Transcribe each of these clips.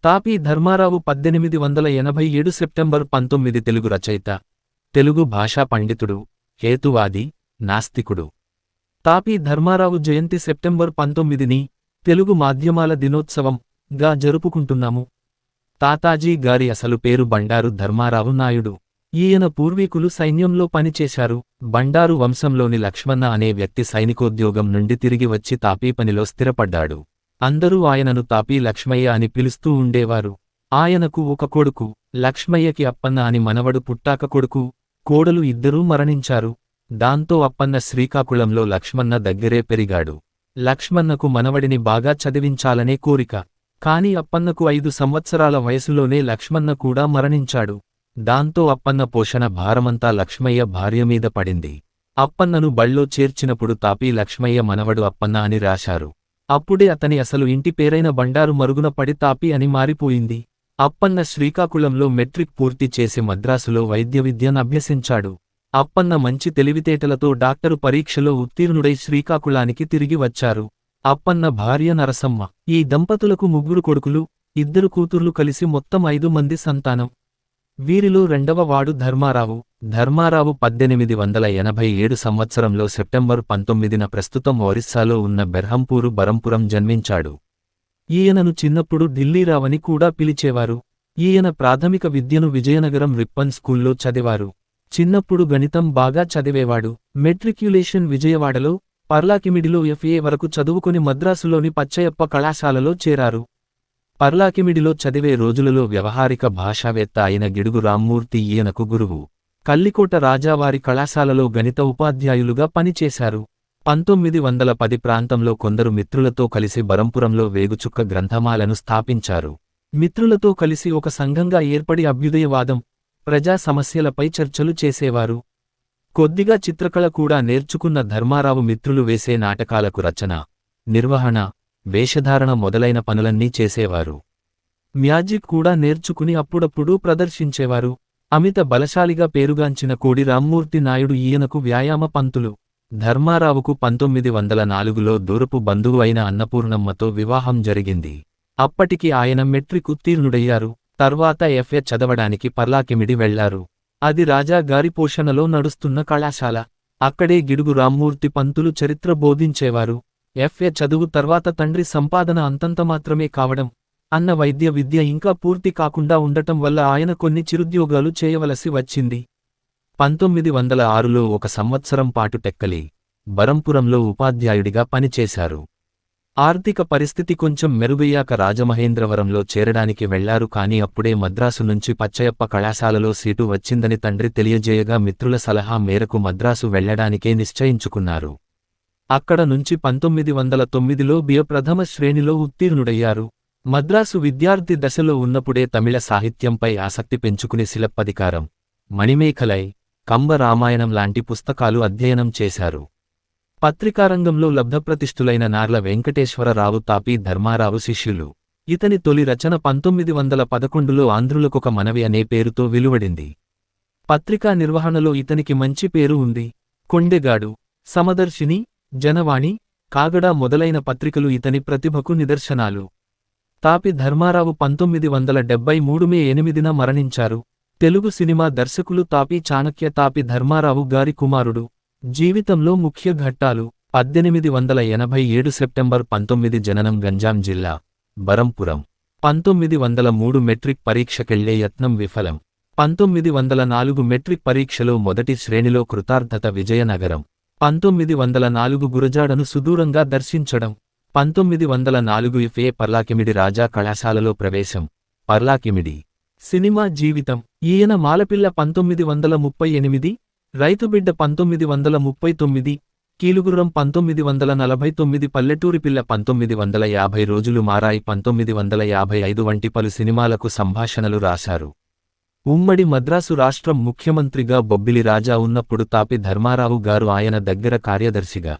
తాపీ Dharmarao 1887 September 19 Telugu రచయిత, తెలుగు భాషా పండితుడు, హేతువాది, నాస్తికుడు. తాపీ ధర్మారావు జయంతి సెప్టెంబర్ 19ని తెలుగు మాధ్యమాల దినోత్సవం గా జరుపుకుంటున్నాము. తాతాజీ గారి అసలు పేరు బండారు ధర్మారావు నాయుడు. ఈయన పూర్వీకులు సైన్యంలో పనిచేశారు. బండారు వంశంలోని లక్ష్మణ అనే వ్యక్తి సైనికోద్యోగం నుండి తిరిగి వచ్చి తాపీ పనిలో స్థిరపడ్డాడు. అందరూ ఆయనను తాపీ లక్ష్మయ్య అని పిలుస్తూ ఉండేవారు. ఆయనకు ఒక కొడుకు, లక్ష్మయ్యకి అప్పన్న అని మనవడు పుట్టాక కొడుకు, కోడలు ఇద్దరూ మరణించారు. దాంతో అప్పన్న శ్రీకాకుళంలో లక్ష్మణ దగ్గరే పెరిగాడు. లక్ష్మణకు మనవడిని బాగా చదివించాలనే కోరిక. కాని అప్పన్నకు 5 సంవత్సరాల వయసులోనే లక్ష్మణ కూడా మరణించాడు. దాంతో అప్పన్న పోషణ భారమంతా లక్ష్మయ్య భార్యమీద పడింది. అప్పన్నను బళ్ళో చేర్చినప్పుడు తాపీ లక్ష్మయ్య మనవడు అప్పన్న అని రాశారు. అప్పుడే అతని అసలు ఇంటి పేరైన బండారు మరుగున పడి తాపీ అని మారిపోయింది. అప్పన్న శ్రీకాకుళంలో మెట్రిక్ పూర్తి చేసి మద్రాసులో వైద్య విద్యను అభ్యసించాడు. అప్పన్న మంచి తెలివితేటలతో డాక్టరు పరీక్షలో ఉత్తీర్ణుడై శ్రీకాకుళానికి తిరిగి వచ్చారు. అప్పన్న భార్య నరసమ్మ. ఈ దంపతులకు 3 కొడుకులు, 2 కూతుర్లు కలిసి మొత్తం 5 మంది సంతానం. వీరిలో రెండవ వాడు ధర్మారావు. ధర్మారావు 1887 సంవత్సరంలో సెప్టెంబర్ 19న ప్రస్తుతం ఒరిస్సాలో ఉన్న బెర్హంపూరు బరంపురం జన్మించాడు. ఈయనను చిన్నప్పుడు ఢిల్లీరావని కూడా పిలిచేవారు. ఈయన ప్రాథమిక విద్యను విజయనగరం రిప్పన్ స్కూల్లో చదివారు. చిన్నప్పుడు గణితం బాగా చదివేవాడు. మెట్రిక్యులేషన్ విజయవాడలో, పర్లాకిమిడిలో FA వరకు చదువుకొని మద్రాసులోని పచ్చయప్ప కళాశాలలో చేరారు. పర్లాకిమిడిలో చదివే రోజులలో వ్యవహారిక భాషావేత్త అయిన గిడుగు రామ్మూర్తి ఈయనకు గురువు. కల్లికోట రాజావారి కళాశాలలో గణిత ఉపాధ్యాయులుగా పనిచేశారు. 1910 ప్రాంతంలో కొందరు మిత్రులతో కలిసి బరంపురంలో వేగుచుక్క గ్రంథమాలను స్థాపించారు. మిత్రులతో కలిసి ఒక సంఘంగా ఏర్పడి అభ్యుదయవాదం, ప్రజా సమస్యలపై చర్చలు చేసేవారు. కొద్దిగా చిత్రకళ కూడా నేర్చుకున్న ధర్మారావు మిత్రులు వేసే నాటకాలకు రచన, నిర్వహణ, వేషధారణ మొదలైన పనులన్నీ చేసేవారు. మ్యాజిక్ కూడా నేర్చుకుని అప్పుడప్పుడూ ప్రదర్శించేవారు. అమిత బలశాలిగా పేరుగాంచిన కోడి రామ్మూర్తి నాయుడు ఈయనకు వ్యాయామ పంతులు. ధర్మారావుకు 1904లో దూరపు బంధువు అయిన అన్నపూర్ణమ్మతో వివాహం జరిగింది. అప్పటికి ఆయన మెట్రిక్ ఉత్తీర్ణుడయ్యారు. తర్వాత FA చదవడానికి పర్లాకిమిడి వెళ్లారు. అది రాజా గారి పోషణలో నడుస్తున్న కళాశాల. అక్కడే గిడుగు రామ్మూర్తి పంతులు చరిత్ర బోధించేవారు. FA చదువు తర్వాత తండ్రి సంపాదన అంతంత మాత్రమే కావడం, అన్న వైద్య విద్య ఇంకా పూర్తి కాకుండా ఉండటం వల్ల ఆయన కొన్ని చిరుద్యోగాలు చేయవలసి వచ్చింది. 1906లో 1 సంవత్సరం పాటు టెక్కలి, బరంపురంలో ఉపాధ్యాయుడిగా పనిచేశారు. ఆర్థిక పరిస్థితి కొంచెం మెరుగయ్యాక రాజమహేంద్రవరంలో చేరడానికి వెళ్లారు. కాని అప్పుడే మద్రాసు నుంచి పచ్చయప్ప కళాశాలలో సీటు వచ్చిందని తండ్రి తెలియజేయగా మిత్రుల సలహా మేరకు మద్రాసు వెళ్లడానికే నిశ్చయించుకున్నారు. అక్కడ నుంచి 1909లో BA ప్రథమ శ్రేణిలో ఉత్తీర్ణుడయ్యారు. మద్రాసు విద్యార్థి దశలో ఉన్నప్పుడే తమిళ సాహిత్యంపై ఆసక్తి పెంచుకుని శిలప్పధికారం, మణిమేఖలై, కంబ రామాయణం లాంటి పుస్తకాలు అధ్యయనం చేశారు. పత్రికారంగంలో లబ్ధప్రతిష్ఠులైన నార్ల వెంకటేశ్వరరావు తాపీ ధర్మారావు శిష్యులు. ఇతని తొలి రచన 1911లో ఆంధ్రులకొక మనవి అనే పేరుతో వెలువడింది. పత్రికా నిర్వహణలో ఇతనికి మంచి పేరు ఉంది. కొండెగాడు, సమదర్శిని, జనవాణి, కాగడా మొదలైన పత్రికలు ఇతని ప్రతిభకు నిదర్శనాలు. తాపీ ధర్మారావు 1973 మే 8న మరణించారు. తెలుగు సినిమా దర్శకులు తాపీ చాణక్య తాపీ ధర్మారావు గారి కుమారుడు. జీవితంలో ముఖ్య ఘట్టాలు: 1887 సెప్టెంబర్ 19 జననం గంజాం జిల్లా, బరంపురం. 1903 మెట్రిక్ పరీక్షకెళ్లే యత్నం విఫలం. 1904 మెట్రిక్ పరీక్షలో మొదటి శ్రేణిలో కృతార్థత విజయనగరం. 1904 గురజాడను సుదూరంగా దర్శించడం. 1904 FA పర్లాకిమిడి రాజా కళాశాలలో ప్రవేశం. పర్లాకిమిడి. సినిమా జీవితం: ఈయన మాలపిల్ల 1938, రైతుబిడ్డ 1939, కీలుగుర్రం 1949, పల్లెటూరిపిల్ల 1950, రోజులు మారాయి 1955 వంటి పలు సినిమాలకు సంభాషణలు రాశారు. ఉమ్మడి మద్రాసు రాష్ట్రం ముఖ్యమంత్రిగా బొబ్బిలి రాజా ఉన్నప్పుడు తాపీ ధర్మారావు గారు ఆయన దగ్గర కార్యదర్శిగా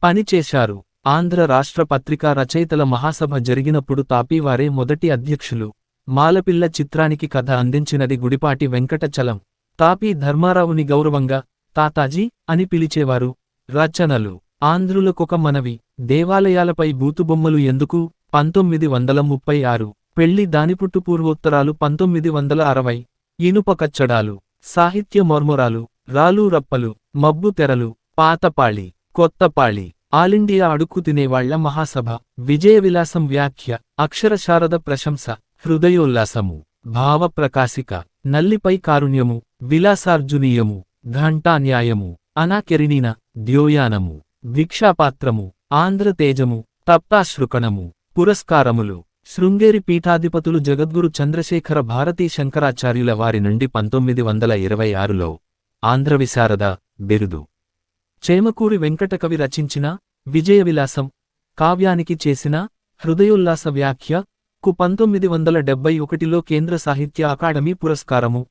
పనిచేశారు. ఆంధ్ర రాష్ట్ర పత్రికా రచయితల మహాసభ జరిగినప్పుడు తాపీవారే మొదటి అధ్యక్షులు. మాలపిల్ల చిత్రానికి కథ అందించినది గుడిపాటి వెంకటచలం. తాపీ ధర్మారావుని గౌరవంగా తాతాజీ అని పిలిచేవారు. రచనలు: ఆంధ్రులకొక మనవి, దేవాలయాలపై బూతుబొమ్మలు ఎందుకు, 1936, పెళ్లి దానిపుట్టు పూర్వోత్తరాలు 1960. ఇనుప కచ్చడాలు, సాహిత్య మర్మరాలు, రాలు రప్పలు, మబ్బు తెరలు, పాతపాళి, కొత్తపాళి, ఆలిండియా అడుక్కు తినేవాళ్ల మహాసభ, విజయవిలాసం వ్యాఖ్య, అక్షరశారద ప్రశంస, హృదయోల్లాసము, భావప్రకాశిక, నల్లిపై కారుణ్యము, విలాసార్జునీయము, ఘంటాన్యాయము, అనాకెరినీన, ద్యోయానము, భిక్షాపాత్రము, ఆంధ్రతేజము, తప్తాశ్రుకణము, పురస్కారములు. శృంగేరి పీఠాధిపతులు జగద్గురు చంద్రశేఖర భారతీ శంకరాచార్యుల వారి నుండి 1926లో ఆంధ్రవిశారద బిరుదు. చేమకూరి వెంకటకవి రచించిన విజయవిలాసం కావ్యానికి చేసిన హృదయోల్లాస వ్యాఖ్య కు 1971లో కేంద్ర సాహిత్య అకాడమీ పురస్కారము.